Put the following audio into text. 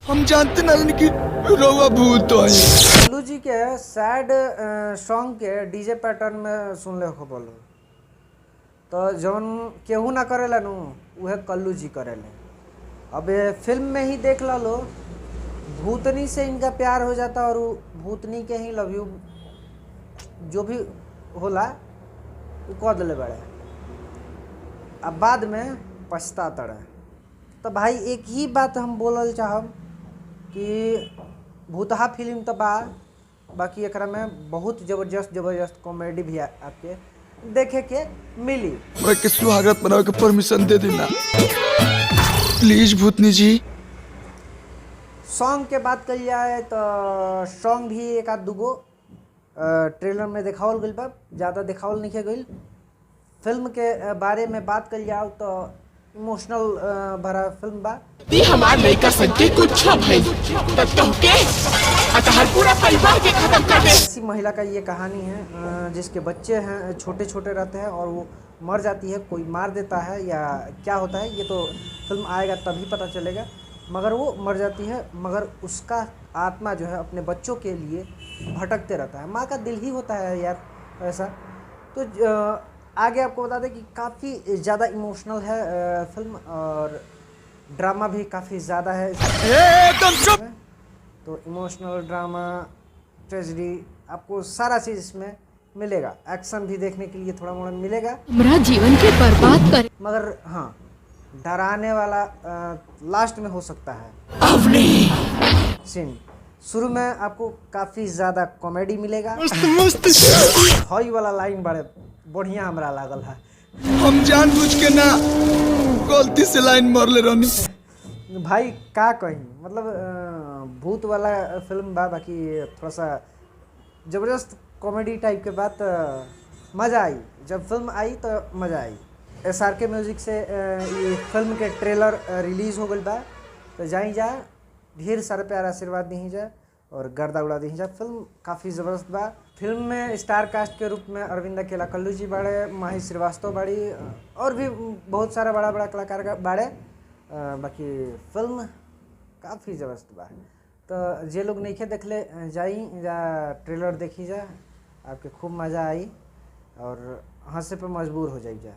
हम जानते ना कि रउआ भूत है। कल्लू जी के सैड सॉन्ग के डीजे पैटर्न में सुन ले हो बोलो तो जौन केहू ना करेला नु उहे कल्लू जी करेले। अब ये फिल्म में ही देख लो भूतनी से इनका प्यार हो जाता और भूतनी के ही लव यू जो भी होला वो कह दिले बड़े, अब बाद में पछता तड़े। तो भाई एक ही बात हम बोलल चाहब कि भूतहा फिल्म तो बाकी एकरा में बहुत जबरदस्त कॉमेडी भी आपके देखे के मिली। हमरा के सुहागरात बनावे के परमिशन दे देना प्लीज भूतनी जी। सॉन्ग के बात कल जाए तो सॉन्ग भी एक आध दूगो ट्रेलर में दिखावल गई बा, ज़्यादा दिखावल नहीं गई। फिल्म के बारे में बात कल जाओ तो इमोशनल भरा फिल्म बा। हमार लड़का संजय कुछ भाई तब के अतहर पूरा परिवार के खत्म कर दे। ऐसी महिला का ये कहानी है जिसके बच्चे हैं छोटे छोटे रहते हैं और वो मर जाती है, कोई मार देता है या क्या होता है ये तो फिल्म आएगा तभी पता चलेगा, मगर वो मर जाती है। मगर उसका आत्मा जो है अपने बच्चों के लिए भटकते रहता है। माँ का दिल ही होता है यार ऐसा। तो आगे आपको बता दें कि काफ़ी ज़्यादा इमोशनल है फिल्म और ड्रामा भी काफ़ी ज़्यादा है इसमें। तो इमोशनल ड्रामा ट्रेजेडी आपको सारा चीज़ इसमें मिलेगा। एक्शन भी देखने के लिए थोड़ा मोड़ा मिलेगा, हमारा जीवन के बर्बाद कर। मगर हाँ डराने वाला लास्ट में हो सकता है सीन। शुरू में आपको काफ़ी ज़्यादा कॉमेडी मिलेगा। हॉई वाला लाइन बड़े बढ़िया हमरा लागल है। हम जानबूझ के ना गलती से लाइन मारले रहनी भाई का कहीं मतलब भूत वाला फिल्म बा, बाकी थोड़ा सा ज़बरदस्त कॉमेडी टाइप के बात मज़ा आई। जब फिल्म आई तो मज़ा आई। SRK म्यूज़िक से ये फिल्म के ट्रेलर रिलीज़ हो गई बा, तो जाई जा ढेर सारे प्यार आशीर्वाद दी जाए और गर्दा उड़ा दी जाए। फिल्म काफ़ी ज़बरदस्त बा। फिल्म में स्टार कास्ट के रूप में अरविंद अकेला, कल्लू जी बाड़े, माही श्रीवास्तव बाड़ी और भी बहुत सारा बड़ा बड़ा कलाकार बाड़े। बाकी फिल्म काफ़ी ज़बरदस्त बा। तो जे लोग नहीं देखले जाई जा ट्रेलर देखी जा, आपके खूब मज़ा आई और हंसे पे मजबूर हो जाई जा।